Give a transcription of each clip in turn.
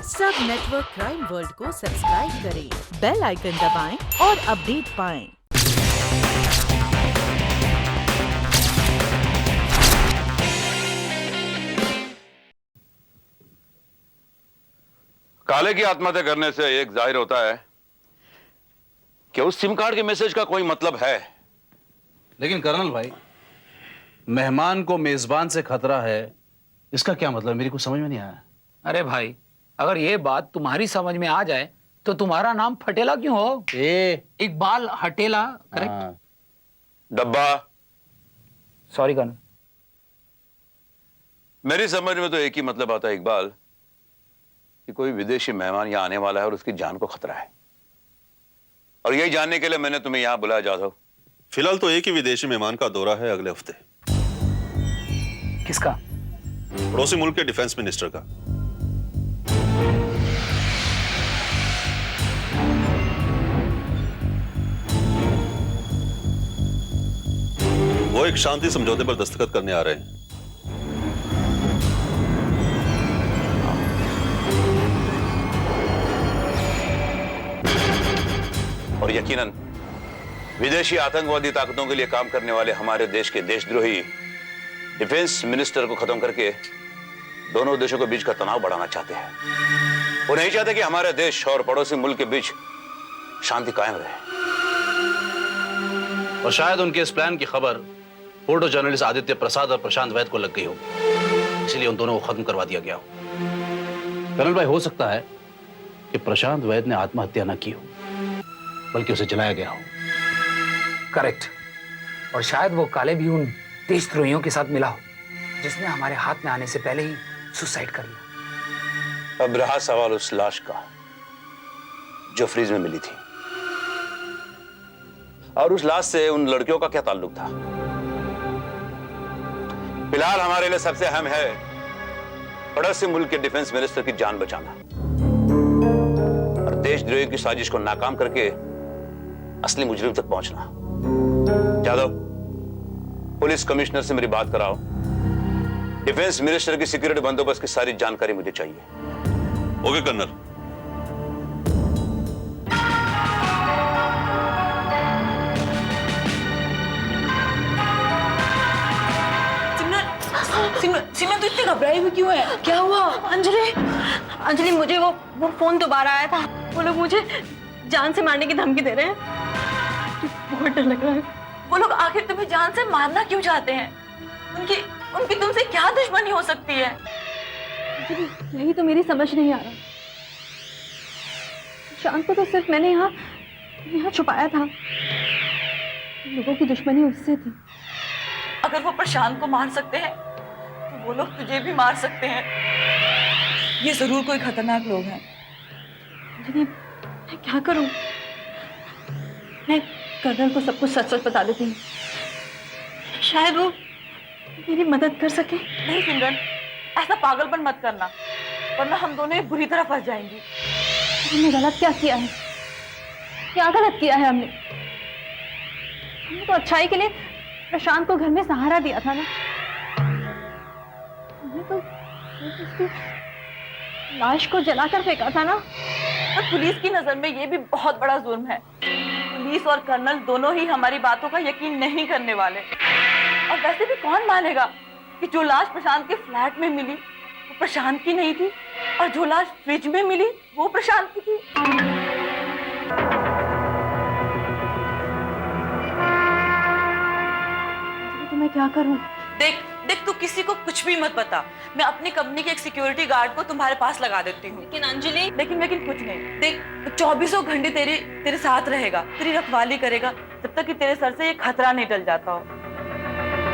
सब network crime world को subscribe करें, बेल आइकन दबाएं और अपडेट पाएं। काले की आत्महत्या करने से एक जाहिर होता है कि उस सिम कार्ड के मैसेज का कोई मतलब है। लेकिन कर्नल भाई, मेहमान को मेजबान से खतरा है, इसका क्या मतलब? मेरी कुछ समझ में नहीं आया। अरे भाई, अगर ये बात तुम्हारी समझ में आ जाए तो तुम्हारा नाम फटेला क्यों हो? इकबाल हटेला, करेक्ट? डब्बा। Sorry colonel. मेरी समझ में तो एक ही मतलब आता है इकबाल, कि कोई विदेशी मेहमान यहां आने वाला है और उसकी जान को खतरा है। और यही जानने के लिए मैंने तुम्हें यहां बुलाया। जाधव, फिलहाल तो एक ही विदेशी मेहमान का दौरा है अगले हफ्ते। किसका? पड़ोसी मुल्क के डिफेंस मिनिस्टर का। वो एक शांति समझौते पर दस्तखत करने आ रहे हैं। और यकीनन विदेशी आतंकवादी ताकतों के लिए काम करने वाले हमारे देश के देशद्रोही डिफेंस मिनिस्टर को खत्म करके दोनों देशों के बीच का तनाव बढ़ाना चाहते हैं। वो नहीं चाहते कि हमारे देश और पड़ोसी मुल्क के बीच शांति कायम रहे। और शायद उनके इस प्लान की खबर फोटो जर्नलिस्ट आदित्य प्रसाद और प्रशांत वैद को लग गई हो, इसलिए उन दोनों को खत्म करवा दिया गया हो। कर्नल भाई, हो सकता है कि प्रशांत वैद ने आत्महत्या न की हो, बल्कि उसे जलाया गया हो। करेक्ट। और शायद वो काले भी उन देशद्रोहियों के साथ मिला हो जिसने हमारे हाथ में आने से पहले ही सुसाइड कर लिया। अब रहा सवाल उस लाश का जो फ्रीज में मिली थी, और उस लाश से उन लड़कियों का क्या ताल्लुक था। फिलहाल हमारे लिए सबसे अहम है पड़ोसी मुल्क के डिफेंस मिनिस्टर की जान बचाना और देशद्रोही की साजिश को नाकाम करके असली मुजरिम तक पहुंचना। जाधव, पुलिस कमिश्नर से मेरी बात कराओ। डिफेंस मिनिस्टर की सिक्योरिटी बंदोबस्त की सारी जानकारी मुझे चाहिए। Okay colonel. सिमरन, तू इतनी घबराई हुई क्यों है? क्या हुआ? अंजलि, मुझे वो फोन दोबारा आया था। वो लोग मुझे जान से मारने की धमकी दे रहे हैं। बहुत डर लग रहा है। वो लोग आखिर तुम्हें जान से मारना क्यों चाहते हैं? उनकी तुमसे क्या दुश्मनी हो सकती है? यही तो मेरी समझ नहीं आ रहा। शांत को तो सिर्फ मैंने यहाँ छुपाया था। लोगों की दुश्मनी उससे थी। अगर वो प्रशांत को मार सकते हैं तो वो लोग तुझे भी मार सकते हैं। ये जरूर कोई खतरनाक लोग हैं। मैं क्या करूं? मैं कर्नल को सब कुछ सच बता देती हूँ, शायद वो मेरी मदद कर सके। नहीं सिमरन, ऐसा पागलपन मत करना, वरना हम दोनों बुरी तरह फंस जाएंगे। हमने गलत क्या किया है? क्या गलत किया है हमने? हमने तो अच्छाई के लिए प्रशांत को घर में सहारा दिया था ना। हमने तो उसकी लाश को जलाकर फेंका था ना। और पुलिस की नजर में ये भी बहुत बड़ा जुर्म है। पुलिस और कर्नल दोनों ही हमारी बातों का यकीन नहीं करने वाले। और वैसे भी कौन मानेगा कि जो लाश प्रशांत के फ्लैट में मिली वो प्रशांत की नहीं थी, और जो लाश फ्रिज में मिली वो प्रशांत की थी। तो मैं क्या करूं? देख, तू किसी को कुछ भी मत बता। मैं अपनी कंपनी के एक सिक्योरिटी गार्ड को तुम्हारे पास लगा देती हूँ। लेकिन अंजलि, लेकिन कुछ नहीं। देख, 24 घंटे तेरे साथ रहेगा, तेरी रखवाली करेगा, जब तक कि तेरे सर से ये खतरा नहीं टल जाता हो।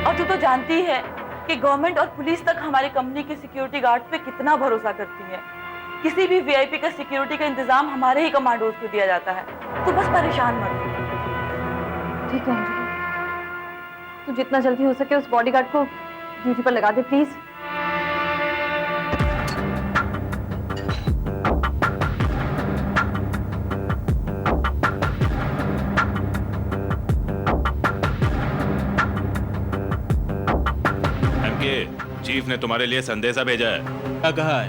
और तू तो जानती है कि गवर्नमेंट और पुलिस तक हमारी कंपनी के सिक्योरिटी गार्ड पे कितना भरोसा करती है। किसी भी वीआईपी का सिक्योरिटी का इंतजाम हमारे ही कमांडोज को दिया जाता है। तू बस परेशान मत हो। ठीक है अंजलि, तू जितना जल्दी हो सके उस बॉडीगार्ड को ड्यूटी पर लगा दे प्लीज। चीफ ने तुम्हारे लिए संदेशा भेजा है। क्या कहा है?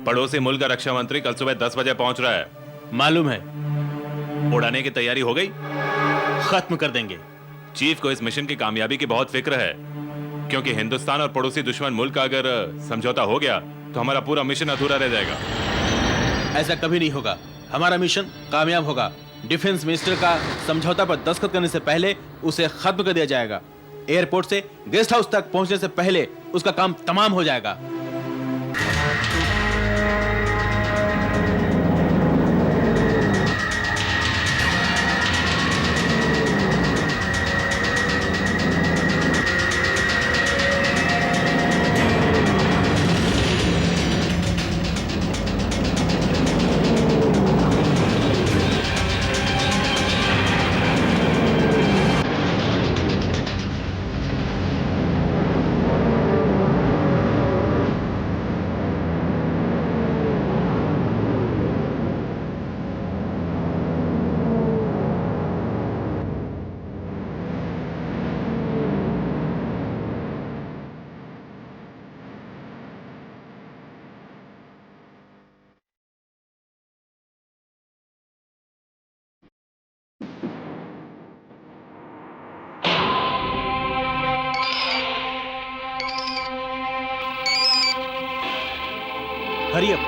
पड़ोसी मुल्क का रक्षा मंत्री कल सुबह 10 बजे पहुंच रहा है। मालूम है। उड़ाने की तैयारी हो गई? खत्म कर देंगे। चीफ को इस मिशन की कामयाबी की बहुत फिक्र है, क्योंकि हिंदुस्तान और पड़ोसी दुश्मन मुल्क का अगर समझौता हो गया तो हमारा पूरा मिशन अधूरा रह जाएगा। ऐसा कभी नहीं होगा। हमारा मिशन कामयाब होगा। डिफेंस मिनिस्टर का समझौता पर दस्तखत करने से पहले उसे खत्म कर दिया जाएगा। एयरपोर्ट से गेस्ट हाउस तक पहुंचने से पहले उसका काम तमाम हो जाएगा। Hurry up.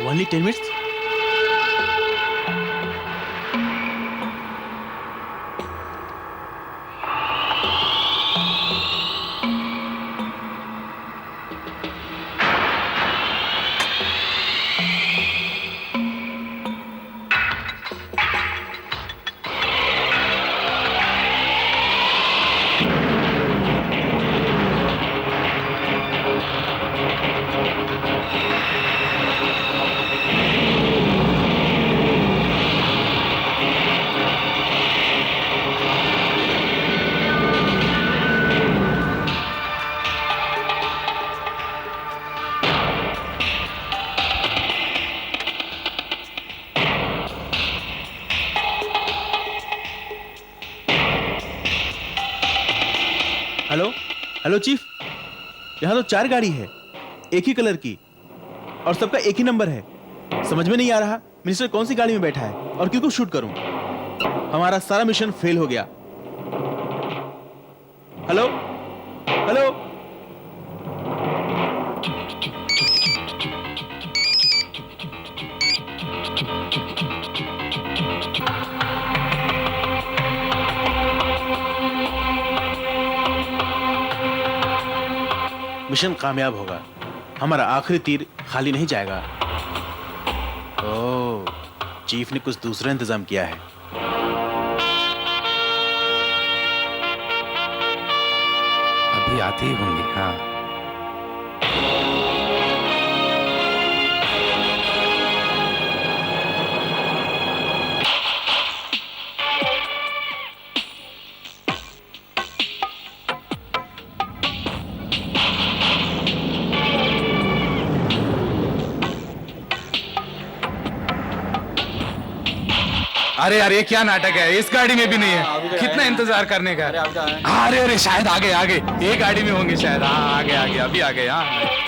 Only 10 minutes? Hello hello chief, यहाँ तो 4 गाड़ी है, एक ही कलर की, और सबका एक ही नंबर है। समझ में नहीं आ रहा मिनिस्टर कौन सी गाड़ी में बैठा है और किसको शूट करूं। हमारा सारा मिशन फेल हो गया। हेलो हेलो मिशन कामयाब होगा। हमारा आखिरी तीर खाली नहीं जाएगा। ओह, चीफ ने कुछ दूसरा इंतजाम किया है। अभी आते ही होंगे। हाँ, अरे यार, ये क्या नाटक है? इस गाड़ी में भी नहीं है। कितना इंतजार करने का। अरे अरे, शायद आगे आगे ये गाड़ी में होंगे शायद। हाँ, आगे आगे, अभी आगे। हाँ,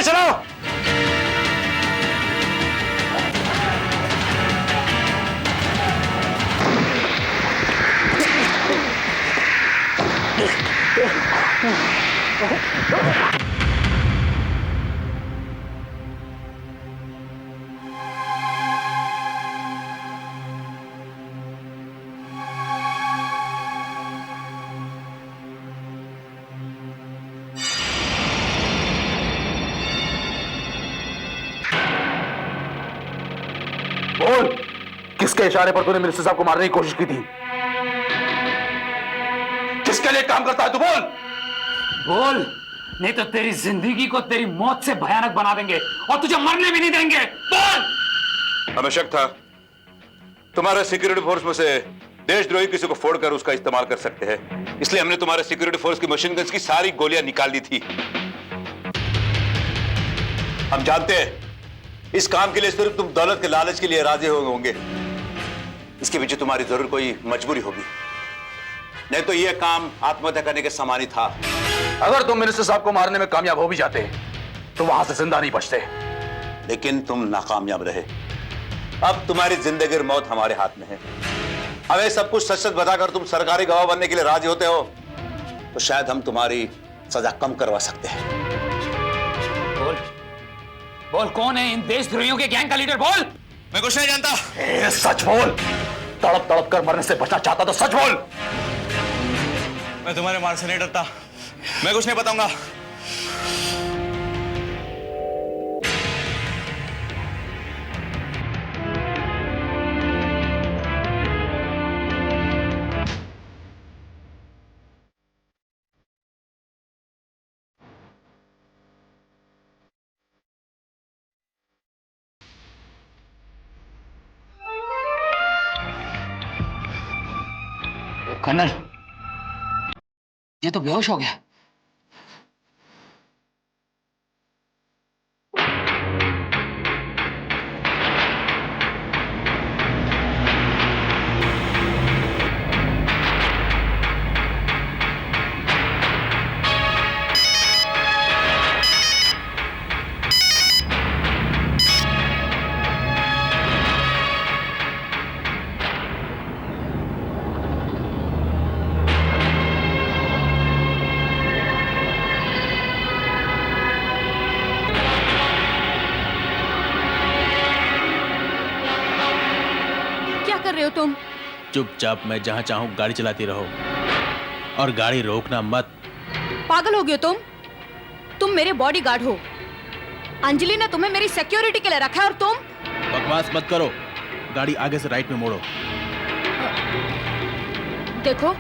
कार चलाओ। बोल, किसके इशारे पर तूने मिनिस्टर साहब को मारने की कोशिश की थी? किसके लिए काम करता है तू? बोल बोल, नहीं तो तेरी जिंदगी को तेरी मौत से भयानक बना देंगे और तुझे मरने भी नहीं देंगे। बोल। हमें शक था तुम्हारे सिक्योरिटी फोर्स में से देशद्रोही किसी को फोड़ कर उसका इस्तेमाल कर सकते हैं, इसलिए हमने तुम्हारे सिक्योरिटी फोर्स की मशीन गन्स की सारी गोलियां निकाल दी थी। हम जानते हैं इस काम के लिए सिर्फ तुम दौलत के लालच के लिए राजी होंगे, इसके पीछे तुम्हारी जरूर कोई मजबूरी होगी, नहीं तो यह काम आत्महत्या करने के समान ही था। अगर तुम मिनिस्टर साहब को मारने में कामयाब हो भी जाते तो वहां से जिंदा नहीं बचते, लेकिन तुम नाकामयाब रहे। अब तुम्हारी जिंदगी और मौत हमारे हाथ में है। हमें सब कुछ सच सच बताकर तुम सरकारी गवाह बनने के लिए राजी होते हो तो शायद हम तुम्हारी सजा कम करवा सकते हैं। बोल, बोल कौन है इन देशद्रोहियों के गैंग का लीडर? बोल। मैं कुछ नहीं जानता। सच बोल, तड़प तड़प कर मरने से बचना चाहता तो सच बोल। मैं तुम्हारे मार से नहीं डरता, मैं कुछ नहीं बताऊंगा। कर्नल, ये तो बेहोश हो गया। तुम चुपचाप मैं जहां चाहूं गाड़ी चलाती रहो और गाड़ी रोकना मत। पागल हो गए तुम मेरे बॉडीगार्ड हो। अंजलि ने तुम्हें मेरी सिक्योरिटी के लिए रखा है और तुम बकवास मत करो। गाड़ी आगे से राइट में मोड़ो। देखो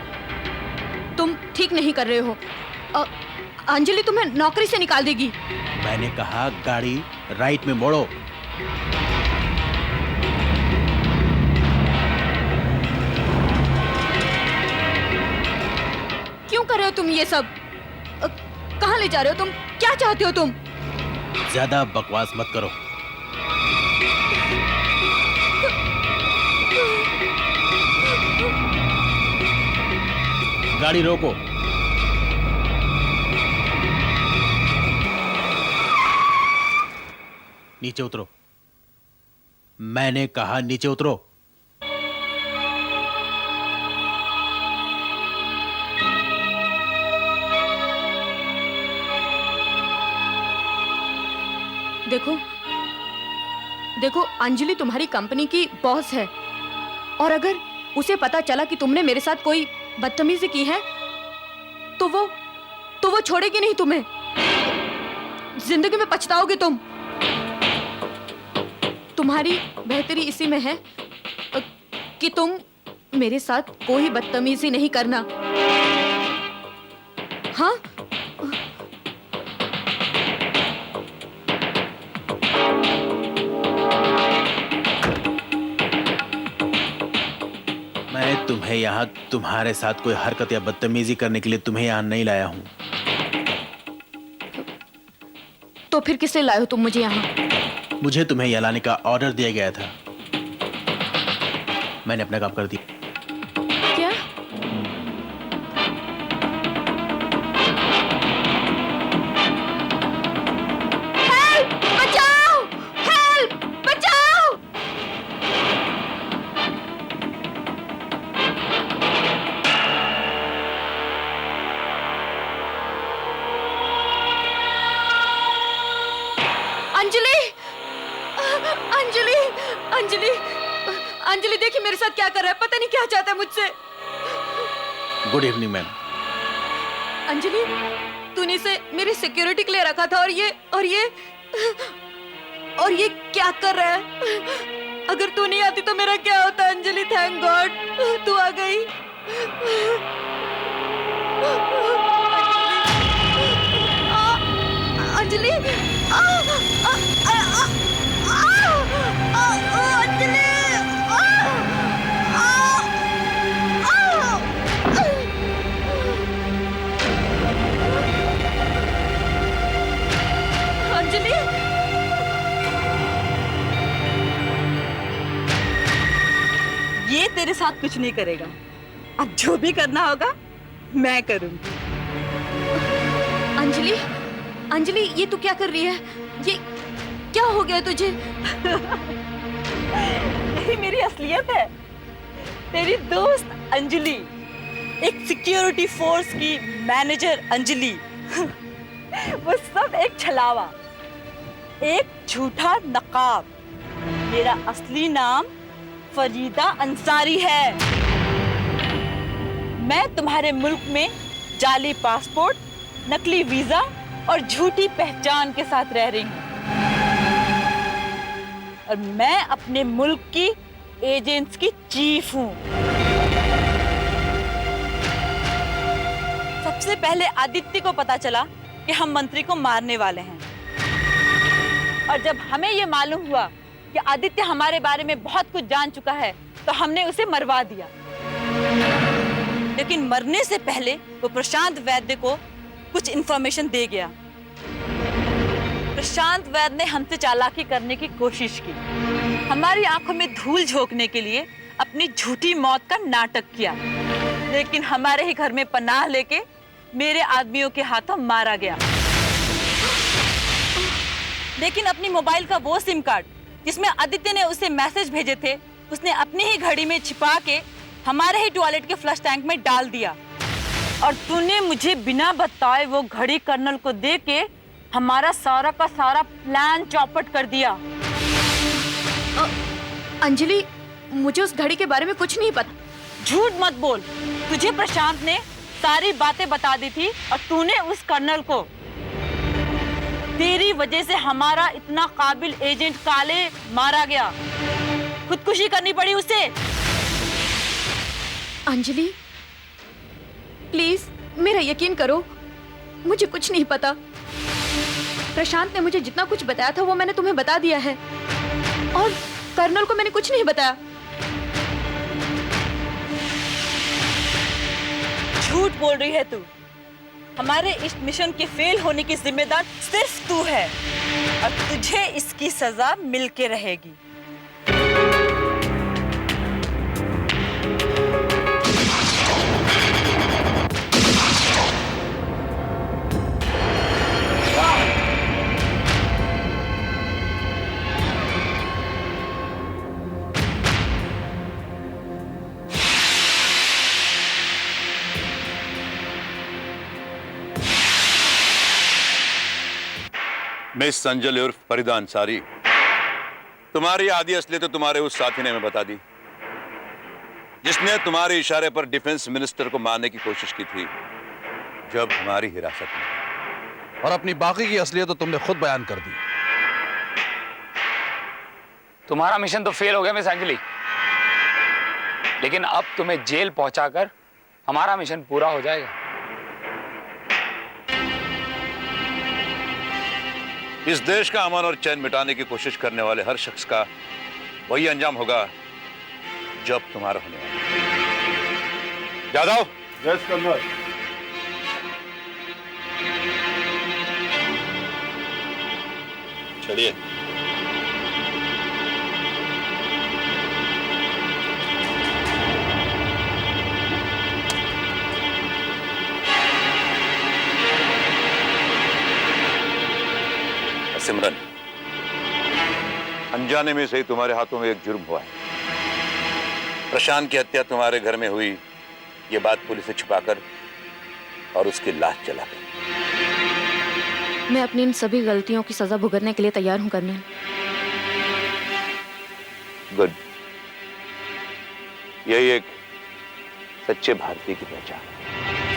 तुम ठीक नहीं कर रहे हो। अंजलि तुम्हें नौकरी से निकाल देगी। मैंने कहा गाड़ी राइट में मोड़ो। क्यों कर रहे हो तुम ये सब? कहां ले जा रहे हो तुम? क्या चाहते हो तुम? ज्यादा बकवास मत करो। गाड़ी रोको। नीचे उतरो। मैंने कहा नीचे उतरो। देखो अंजलि तुम्हारी कंपनी की बॉस है और अगर उसे पता चला कि तुमने मेरे साथ कोई बदतमीजी की है तो वो छोड़ेगी नहीं तुम्हें। जिंदगी में पछताओगे तुम। तुम्हारी बेहतरी इसी में है कि तुम मेरे साथ कोई बदतमीजी नहीं करना। हाँ, मैं तुम्हें यहाँ तुम्हारे साथ कोई हरकत या बदतमीजी करने के लिए तुम्हें यहाँ नहीं लाया हूँ। तो फिर किससे लाए हो तुम मुझे यहाँ? मुझे तुम्हें यहाँ लाने का ऑर्डर दिया गया था। मैंने अपना काम कर दिया। क्या? अंजलि, अंजलि, अंजलि, अंजलि देखिए मेरे साथ क्या कर रहा है, पता नहीं क्या चाहता है मुझसे। Good evening ma'am. अंजलि, तूने इसे मेरी सिक्योरिटी के लिए रखा था और ये क्या कर रहा है? अगर तू नहीं आती तो मेरा क्या होता? अंजलि, थैंक गॉड तू आ गई। अंजलि, अंजलि, ये तेरे साथ कुछ नहीं करेगा। अब जो भी करना होगा मैं करूंगी। अंजलि, अंजलि ये तू क्या कर रही है? ये क्या हो गया तुझे? यही मेरी असलियत है। तेरी दोस्त अंजलि, एक सिक्योरिटी फोर्स की मैनेजर अंजलि, वो सब एक छलावा, एक झूठा नकाब। मेरा असली नाम फरीदा अंसारी है। मैं तुम्हारे मुल्क में जाली पासपोर्ट, नकली वीजा और झूठी पहचान के साथ रह रही हूं। और मैं अपने मुल्क की एजेंट्स की चीफ हूं। सबसे पहले आदित्य को पता चला कि हम मंत्री को मारने वाले हैं, और जब हमें यह मालूम हुआ कि आदित्य हमारे बारे में बहुत कुछ जान चुका है तो हमने उसे मरवा दिया। लेकिन मरने से पहले वो प्रशांत वैद्य को कुछ इंफॉर्मेशन दे गया। प्रशांत वैद्य ने हमसे चालाकी करने की कोशिश की, हमारी आंखों में धूल झोंकने के लिए अपनी झूठी मौत का नाटक किया, लेकिन हमारे ही घर में पनाह लेके मेरे आदमियों के हाथों मारा गया। लेकिन अपनी मोबाइल का वो सिम कार्ड जिसमें आदित्य ने उसे मैसेज भेजे थे, उसने अपनी ही घड़ी में छिपा के हमारे ही टॉयलेट के फ्लश टैंक में डाल दिया। और तूने मुझे बिना बताए वो घड़ी कर्नल को दे के हमारा सारा का सारा प्लान चौपट कर दिया। अंजलि, मुझे उस घड़ी के बारे में कुछ नहीं पता। झूठ मत बोल, तुझे प्रशांत ने सारी बातें बता दी थी और तूने उस कर्नल को, तेरी वजह से हमारा इतना काबिल एजेंट काले मारा गया। खुदकुशी करनी पड़ी उसे। अंजलि प्लीज मेरा यकीन करो, मुझे कुछ नहीं पता। प्रशांत ने मुझे जितना कुछ बताया था वो मैंने तुम्हें बता दिया है, और कर्नल को मैंने कुछ नहीं बताया। झूठ बोल रही है तू। हमारे इस मिशन के फेल होने की जिम्मेदार सिर्फ तू है, और तुझे इसकी सजा मिलके रहेगी। मिस अंजलि उर्फ फरीदा अंसारी, तुम्हारी आधी असलियत तो तुम्हारे उस साथी ने हमें बता दी जिसने तुम्हारे इशारे पर डिफेंस मिनिस्टर को मारने की कोशिश की थी जब हमारी हिरासत में। और अपनी बाकी की असलियत तो तुमने खुद बयान कर दी। तुम्हारा मिशन तो फेल हो गया मिस अंजलि, लेकिन अब तुम्हें जेल पहुंचाकर हमारा मिशन पूरा हो जाएगा। इस देश का अमन और चैन मिटाने की कोशिश करने वाले हर शख्स का वही अंजाम होगा जब तुम्हारा होने वाला। Yadav, yes colonel. चलिए। सिमरन, अनजाने में से ही तुम्हारे हाथों में एक जुर्म हुआ है। प्रशांत की हत्या तुम्हारे घर में हुई, ये बात पुलिस से छुपाकर और उसकी लाश जलाकर। मैं अपनी इन सभी गलतियों की सजा भुगतने के लिए तैयार हूँ कर्नल। गुड। यही एक सच्चे भारतीय की पहचान है।